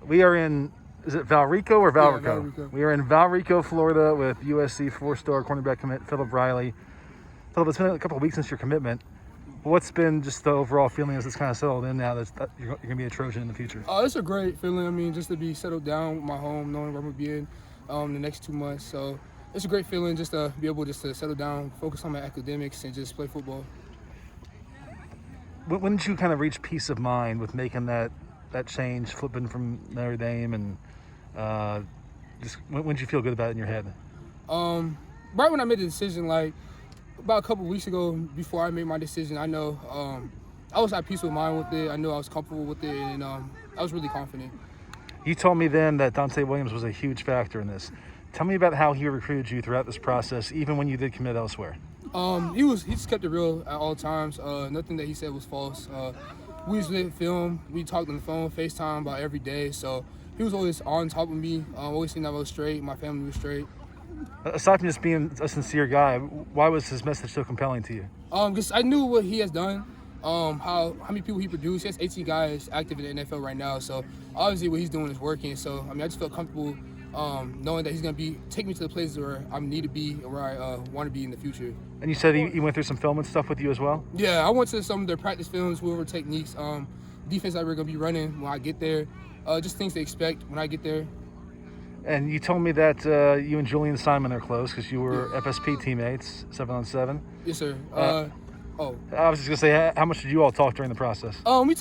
We are in, is it Valrico or Valrico? Yeah, Valrico. We are in Valrico, Florida with USC four-star cornerback commit Philip Riley. Philip, it's been a couple of weeks since your commitment. What's been just the overall feeling as it's kind of settled in now that you're going to be a Trojan in the future? It's a great feeling. I mean, just to be settled down with my home, knowing where I'm going to be in the next 2 months. So it's a great feeling just to be able just to settle down, focus on my academics, and just play football. When did you kind of reach peace of mind with making that change, flipping from Notre Dame, and just when did you feel good about it in your head? Right when I made the decision, like about a couple weeks ago, before I made my decision, I know I was at peace with mind with it. I knew I was comfortable with it, and I was really confident. You told me then that Dante Williams was a huge factor in this. Tell me about how he recruited you throughout this process, even when you did commit elsewhere. He just kept it real at all times. Nothing that he said was false. We used to film. We talked on the phone, FaceTime about every day. So he was always on top of me. Always seeing that I was straight. My family was straight. Aside from just being a sincere guy, why was his message so compelling to you? Because I knew what he has done. How many people he produced. He has 18 guys active in the NFL right now. So obviously what he's doing is working. So I just felt comfortable knowing that he's going to take me to the places where I need to be and where I want to be in the future. And you said he went through some film and stuff with you as well? Yeah, I went to some of their practice films, whoever techniques, defense that we're going to be running when I get there, just things to expect when I get there. And you told me that you and Julian Simon are close because you were FSP teammates, 7-on-7. Yes, sir. I was just going to say, how much did you all talk during the process? We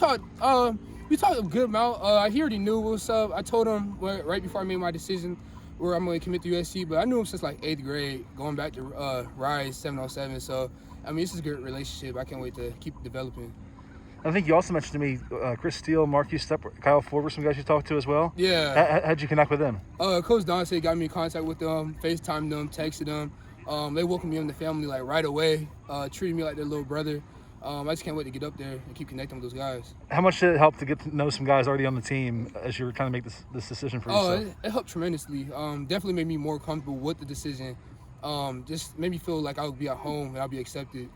talked a good amount. He already knew what's up. I told him right before I made my decision where I'm going to commit to USC, but I knew him since like 8th grade, going back to Rise 7-on-7. So, this is a good relationship. I can't wait to keep developing. I think you also mentioned to me Chris Steele, Marcus Stepp, Kyle Ford were some guys you talked to as well. Yeah. How'd you connect with them? Coach Dante got me in contact with them, FaceTimed them, texted them. They welcomed me in the family like right away, treated me like their little brother. I just can't wait to get up there and keep connecting with those guys. How much did it help to get to know some guys already on the team as you were trying to make this decision for yourself? It helped tremendously. Definitely made me more comfortable with the decision. Just made me feel like I would be at home and I'll be accepted.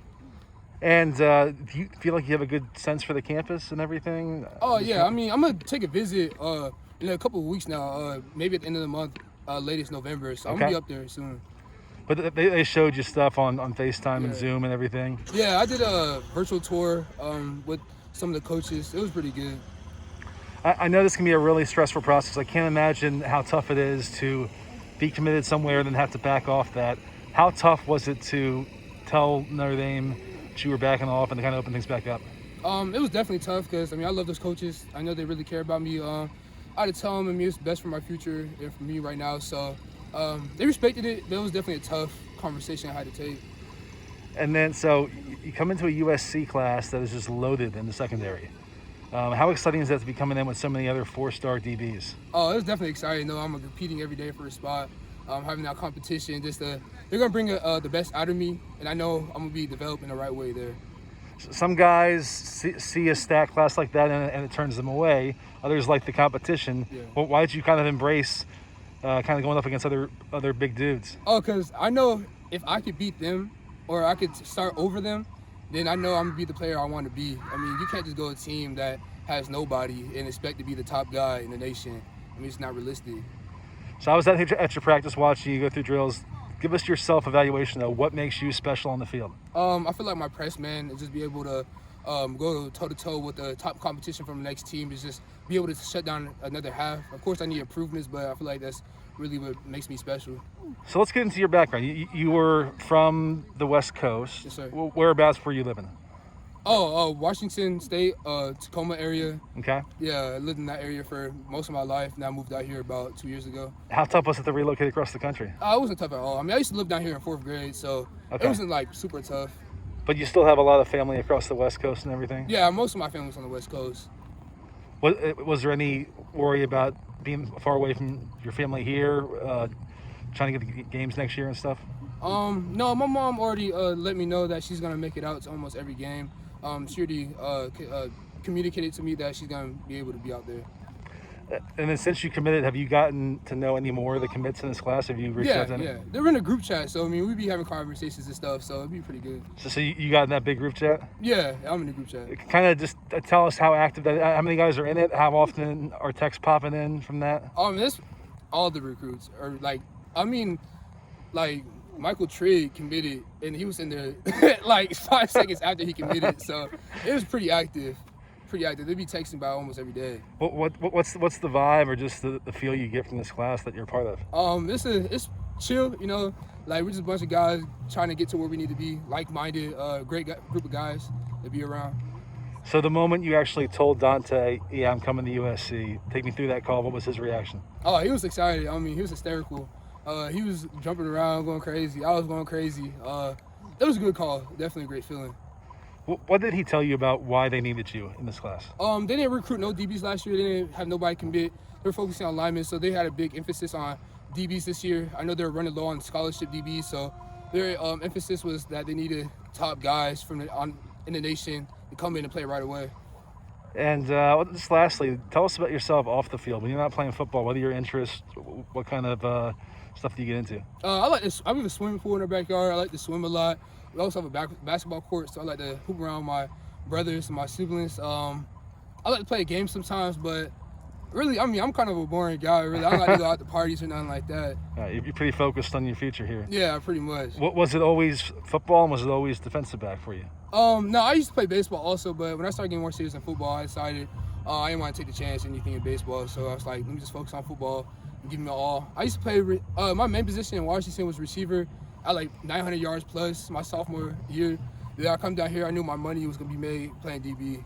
And do you feel like you have a good sense for the campus and everything? Oh, yeah. I'm going to take a visit in a couple of weeks now, maybe at the end of the month, latest November. So I'm going to be up there soon. But they showed you stuff on FaceTime and Zoom and everything? Yeah, I did a virtual tour with some of the coaches. It was pretty good. I know this can be a really stressful process. I can't imagine how tough it is to be committed somewhere and then have to back off that. How tough was it to tell Notre Dame that you were backing off and to kind of open things back up? It was definitely tough because, I love those coaches. I know they really care about me. I had to tell them, it's best for my future and for me right now. So they respected it, but it was definitely a tough conversation I had to take. And then, so you come into a USC class that is just loaded in the secondary. How exciting is that to be coming in with so many other four-star DBs? Oh, it was definitely exciting. I'm competing every day for a spot. Having that competition, they're gonna bring the best out of me, and I know I'm gonna be developing the right way there. Some guys see a stat class like that and it turns them away. Others like the competition. Yeah. Well, why did you kind of embrace kind of going up against other big dudes? Oh, because I know if I could beat them or I could start over them, then I know I'm gonna be the player I want to be. You can't just go a team that has nobody and expect to be the top guy in the nation. It's not realistic. So I was at your practice watching you go through drills. Give us your self-evaluation, though. What makes you special on the field? I feel like my press man is just be able to go toe-to-toe with the top competition from the next team, is just be able to shut down another half. Of course, I need improvements, but I feel like that's really what makes me special. So let's get into your background. You were from the West Coast. Yes, sir. Whereabouts were you living? Washington State, Tacoma area. Okay. Yeah, I lived in that area for most of my life. Now I moved out here about 2 years ago. How tough was it to relocate across the country? It wasn't tough at all. I used to live down here in 4th grade, so Okay. It wasn't super tough. But you still have a lot of family across the West Coast and everything? Yeah, most of my family's on the West Coast. Was there any worry about being far away from your family here, trying to get the games next year and stuff? No, my mom already let me know that she's gonna make it out to almost every game. She already communicated to me that she's gonna be able to be out there. And then since you committed, have you gotten to know any more of the commits in this class? Have you reached out to any? Yeah. They're in a group chat, so I mean, we be having conversations and stuff, so it'd be pretty good. So you got in that big group chat? Yeah, I'm in the group chat. Kind of just tell us how active that. How many guys are in it? How often are texts popping in from that? This all the recruits are like, I mean, like Michael Trigg committed, and he was in there like 5 seconds after he committed, so it was pretty active. They be texting about almost every day. What's the vibe or just the feel you get from this class that you're a part of? It's chill, you know. Like we're just a bunch of guys trying to get to where we need to be, like-minded, group of guys to be around. So the moment you actually told Dante, "Yeah, I'm coming to USC," take me through that call. What was his reaction? Oh, he was excited. I mean, he was hysterical. He was jumping around, going crazy. I was going crazy. It was a good call. Definitely a great feeling. What did he tell you about why they needed you in this class? They didn't recruit no DBs last year. They didn't have nobody commit. They were focusing on linemen, so they had a big emphasis on DBs this year. I know they were running low on scholarship DBs, so their emphasis was that they needed top guys in the nation to come in and play right away. And just lastly, tell us about yourself off the field. When you're not playing football, what are your interests? What kind of stuff do you get into? I like this. I have a swimming pool in our backyard. I like to swim a lot. We also have a basketball court, so I like to hoop around my brothers and my siblings. I like to play games sometimes, but really, I mean, I'm kind of a boring guy, really. I don't like to go out to parties or nothing like that. You're pretty focused on your future here. Yeah, pretty much. What was it always football, and was it always defensive back for you? No, I used to play baseball also, but when I started getting more serious in football, I decided I didn't want to take the chance anything in baseball, so I was like, let me just focus on football and give me all. I used to play, my main position in Washington was receiver. I like 900 yards plus my sophomore year. Then I come down here, I knew my money was going to be made playing DB.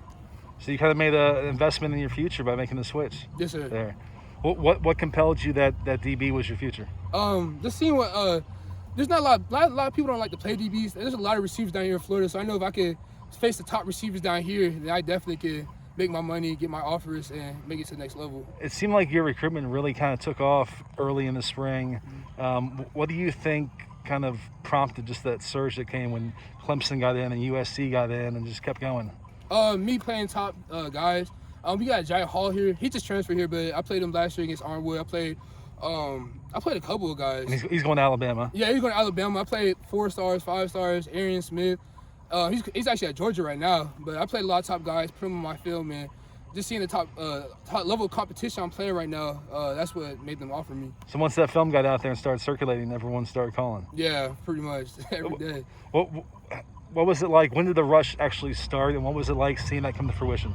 So you kind of made an investment in your future by making the switch. Yes, sir. There. What compelled you that DB was your future? Just seeing what there's not a lot of people don't like to play DBs. There's a lot of receivers down here in Florida, so I know if I could face the top receivers down here, then I definitely could make my money, get my offers, and make it to the next level. It seemed like your recruitment really kind of took off early in the spring. What do you think kind of prompted just that surge that came when Clemson got in and USC got in and just kept going? Me playing top guys. We got Giant Hall here. He just transferred here, but I played him last year against Arnwood. I played a couple of guys. And he's going to Alabama. Yeah, he's going to Alabama. I played 4 stars, 5 stars, Arian Smith. He's actually at Georgia right now, but I played a lot of top guys, put him on my film, and just seeing the top level of competition I'm playing right now, that's what made them offer me. So once that film got out there and started circulating, everyone started calling. Yeah, pretty much every day. What was it like? When did the rush actually start, and what was it like seeing that come to fruition?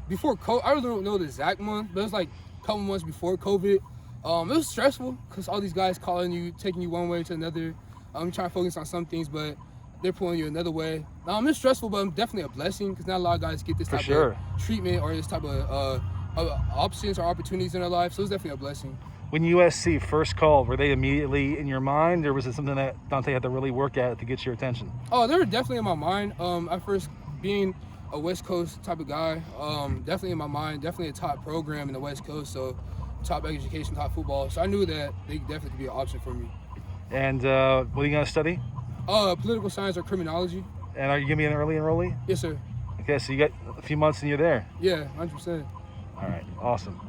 Before COVID, I really don't know the exact month, but it was like a couple months before COVID. It was stressful because all these guys calling you, taking you one way to another. I'm trying to focus on some things, but they're pulling you another way. It's stressful, but it's definitely a blessing because not a lot of guys get this type of treatment or this type of options or opportunities in their life. So it's definitely a blessing. When USC first called, were they immediately in your mind, or was it something that Dante had to really work at to get your attention? Oh, they were definitely in my mind. At first, being a West Coast type of guy, definitely in my mind, definitely a top program in the West Coast, so top education, top football. So I knew that they definitely could be an option for me. And what are you going to study? Political science or criminology. And are you going to be an early enrollee? Yes, sir. Okay, so you got a few months and you're there. Yeah, 100%. All right, awesome.